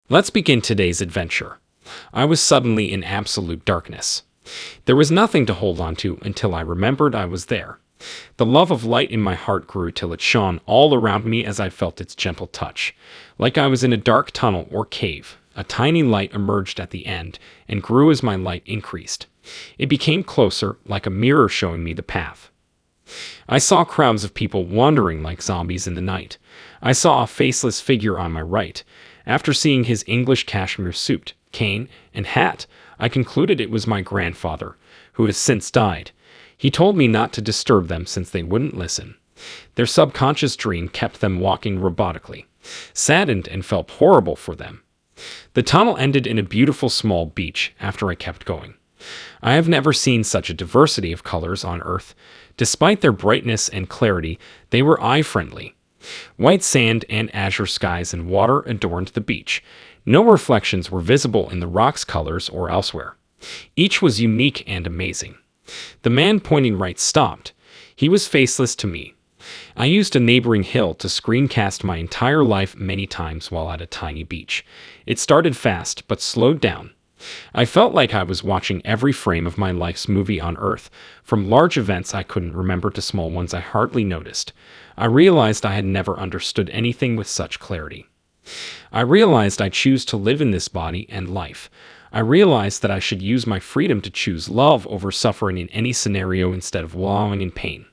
Let's begin today's adventure. I was suddenly in absolute darkness. There was nothing to hold on to until I remembered I was there. The love of light in my heart grew till it shone all around me as I felt its gentle touch. Like I was in a dark tunnel or cave, a tiny light emerged at the end and grew as my light increased. It became closer, like a mirror showing me the path. I saw crowds of people wandering like zombies in the night. I saw a faceless figure on my right. After seeing his English cashmere suit, cane, and hat, I concluded it was my grandfather, who has since died. He told me not to disturb them since they wouldn't listen. Their subconscious dream kept them walking robotically, saddened and felt horrible for them. The tunnel ended in a beautiful small beach after I kept going. I have never seen such a diversity of colors on Earth. Despite their brightness and clarity, they were eye-friendly. White sand and azure skies and water adorned the beach. No reflections were visible in the rock's colors or elsewhere. Each was unique and amazing. The man pointing right stopped. He was faceless to me. I used a neighboring hill to screencast my entire life many times while at a tiny beach. It started fast, but slowed down. I felt like I was watching every frame of my life's movie on Earth, from large events I couldn't remember to small ones I hardly noticed. I realized I had never understood anything with such clarity. I realized I choose to live in this body and life. I realized that I should use my freedom to choose love over suffering in any scenario instead of wallowing in pain.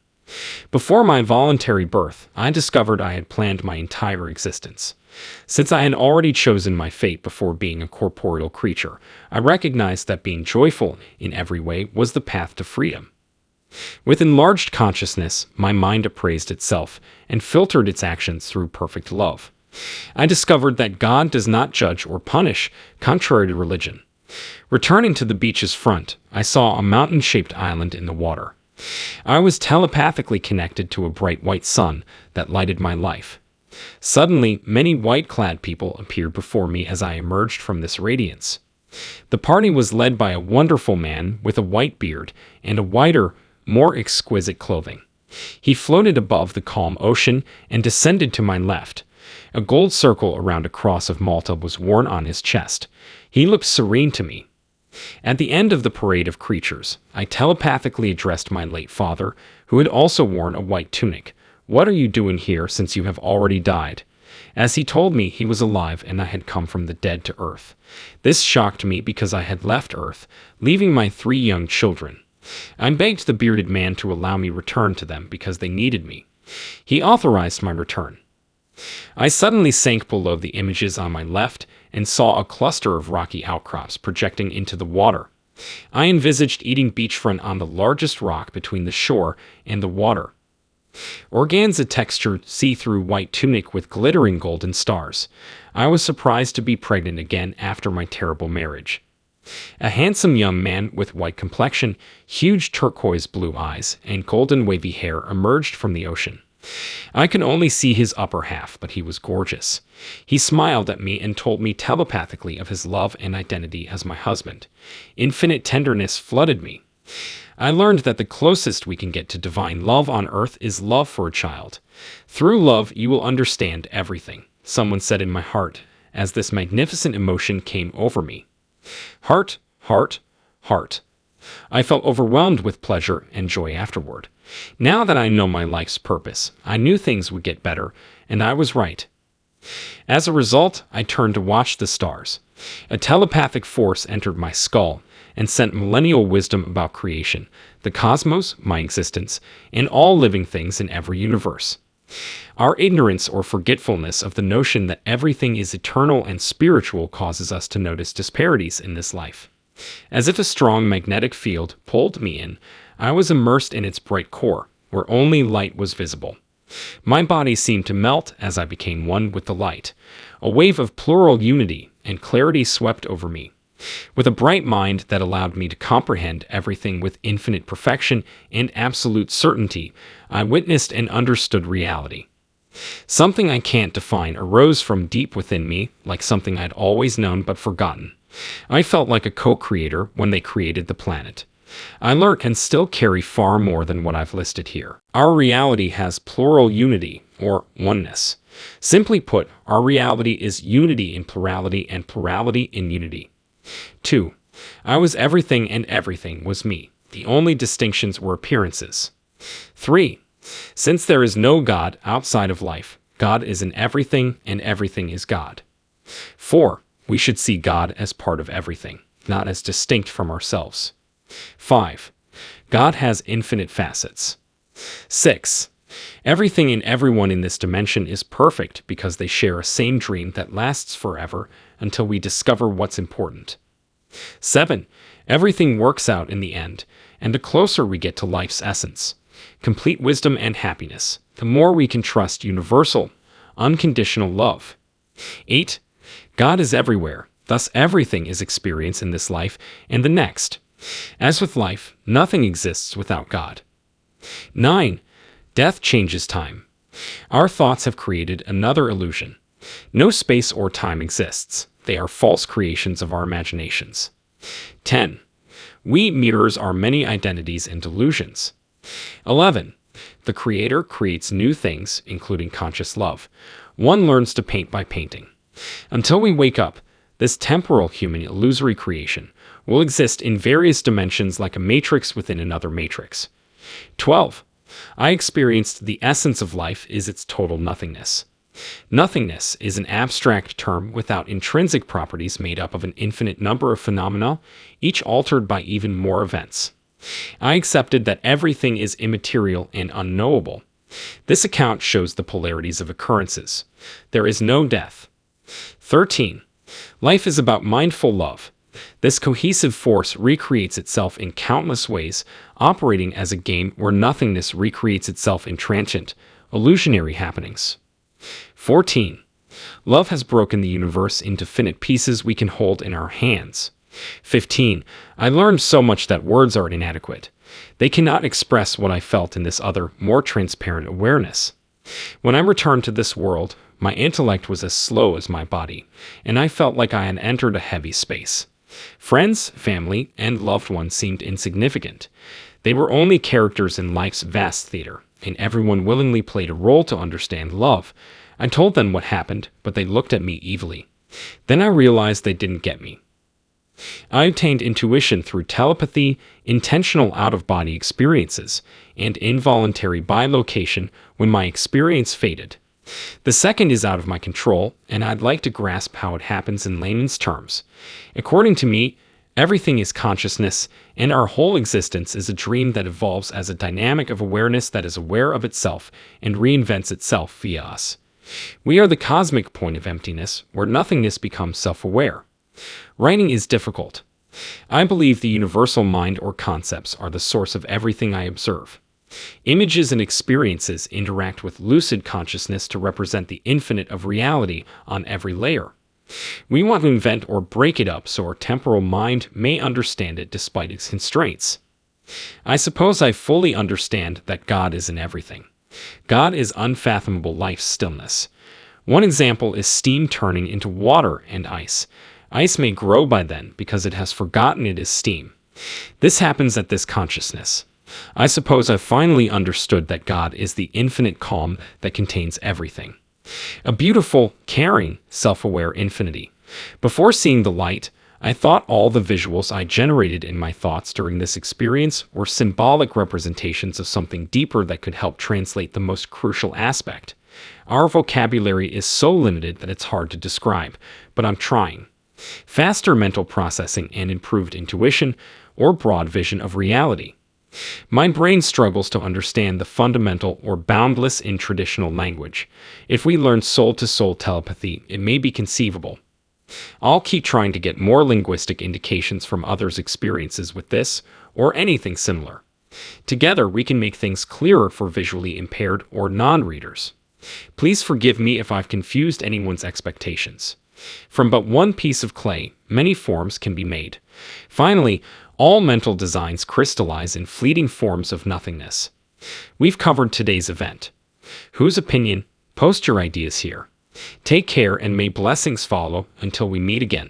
Before my voluntary birth, I discovered I had planned my entire existence. Since I had already chosen my fate before being a corporeal creature, I recognized that being joyful in every way was the path to freedom. With enlarged consciousness, my mind appraised itself and filtered its actions through perfect love. I discovered that God does not judge or punish, contrary to religion. Returning to the beach's front, I saw a mountain-shaped island in the water. I was telepathically connected to a bright white sun that lighted my life. Suddenly, many white-clad people appeared before me as I emerged from this radiance. The party was led by a wonderful man with a white beard and a whiter, more exquisite clothing. He floated above the calm ocean and descended to my left. A gold circle around a cross of Malta was worn on his chest. He looked serene to me. At the end of the parade of creatures, I telepathically addressed my late father, who had also worn a white tunic. "What are you doing here since you have already died?" As he told me he was alive and I had come from the dead to Earth. This shocked me because I had left Earth, leaving my 3 young children. I begged the bearded man to allow me return to them because they needed me. He authorized my return. I suddenly sank below the images on my left and saw a cluster of rocky outcrops projecting into the water. I envisaged eating beachfront on the largest rock between the shore and the water. Organza textured see-through white tunic with glittering golden stars. I was surprised to be pregnant again after my terrible marriage. A handsome young man with white complexion, huge turquoise blue eyes, and golden wavy hair emerged from the ocean. I could only see his upper half, but he was gorgeous. He smiled at me and told me telepathically of his love and identity as my husband. Infinite tenderness flooded me. I learned that the closest we can get to divine love on Earth is love for a child. "Through love, you will understand everything," someone said in my heart, as this magnificent emotion came over me. Heart, heart, heart. I felt overwhelmed with pleasure and joy afterward. Now that I know my life's purpose, I knew things would get better, and I was right. As a result, I turned to watch the stars. A telepathic force entered my skull and sent millennial wisdom about creation, the cosmos, my existence, and all living things in every universe. Our ignorance or forgetfulness of the notion that everything is eternal and spiritual causes us to notice disparities in this life. As if a strong magnetic field pulled me in, I was immersed in its bright core, where only light was visible. My body seemed to melt as I became one with the light. A wave of plural unity and clarity swept over me. With a bright mind that allowed me to comprehend everything with infinite perfection and absolute certainty, I witnessed and understood reality. Something I can't define arose from deep within me, like something I'd always known but forgotten. I felt like a co-creator when they created the planet. I learned can still carry far more than what I've listed here. Our reality has plural unity, or oneness. Simply put, our reality is unity in plurality and plurality in unity. 2. I was everything and everything was me. The only distinctions were appearances. 3. Since there is no God outside of life, God is in everything and everything is God. 4. We should see God as part of everything, not as distinct from ourselves. 5. God has infinite facets. 6. Everything and everyone in this dimension is perfect because they share a same dream that lasts forever until we discover what's important. 7. Everything works out in the end, and the closer we get to life's essence, complete wisdom and happiness, the more we can trust universal, unconditional love. 8. God is everywhere, thus everything is experience in this life and the next. As with life, nothing exists without God. 9. Death changes time. Our thoughts have created another illusion. No space or time exists. They are false creations of our imaginations. 10. We mirrors our many identities and delusions. 11. The Creator creates new things, including conscious love. One learns to paint by painting. Until we wake up, this temporal human illusory creation will exist in various dimensions like a matrix within another matrix. 12. I experienced the essence of life is its total nothingness. Nothingness is an abstract term without intrinsic properties made up of an infinite number of phenomena, each altered by even more events. I accepted that everything is immaterial and unknowable. This account shows the polarities of occurrences. There is no death. 13. Life is about mindful love. This cohesive force recreates itself in countless ways, operating as a game where nothingness recreates itself in transient, illusionary happenings. 14. Love has broken the universe into finite pieces we can hold in our hands. 15. I learned so much that words are inadequate. They cannot express what I felt in this other, more transparent awareness. When I returned to this world, my intellect was as slow as my body, and I felt like I had entered a heavy space. Friends, family, and loved ones seemed insignificant. They were only characters in life's vast theater, and everyone willingly played a role to understand love. I told them what happened, but they looked at me evilly. Then I realized they didn't get me. I obtained intuition through telepathy, intentional out-of-body experiences, and involuntary bilocation when my experience faded. The second is out of my control, and I'd like to grasp how it happens in layman's terms. According to me, everything is consciousness, and our whole existence is a dream that evolves as a dynamic of awareness that is aware of itself and reinvents itself via us. We are the cosmic point of emptiness, where nothingness becomes self-aware. Writing is difficult. I believe the universal mind or concepts are the source of everything I observe. Images and experiences interact with lucid consciousness to represent the infinite of reality on every layer. We want to invent or break it up so our temporal mind may understand it despite its constraints. I suppose I fully understand that God is in everything. God is unfathomable life's stillness. One example is steam turning into water and ice. Ice may grow by then because it has forgotten it is steam. This happens at this consciousness. I suppose I finally understood that God is the infinite calm that contains everything. A beautiful, caring, self-aware infinity. Before seeing the light, I thought all the visuals I generated in my thoughts during this experience were symbolic representations of something deeper that could help translate the most crucial aspect. Our vocabulary is so limited that it's hard to describe, but I'm trying. Faster mental processing and improved intuition, or broad vision of reality. My brain struggles to understand the fundamental or boundless in traditional language. If we learn soul-to-soul telepathy, it may be conceivable. I'll keep trying to get more linguistic indications from others' experiences with this, or anything similar. Together, we can make things clearer for visually impaired or non-readers. Please forgive me if I've confused anyone's expectations. From but one piece of clay, many forms can be made. Finally, all mental designs crystallize in fleeting forms of nothingness. We've covered today's event. Whose opinion? Post your ideas here. Take care and may blessings follow until we meet again.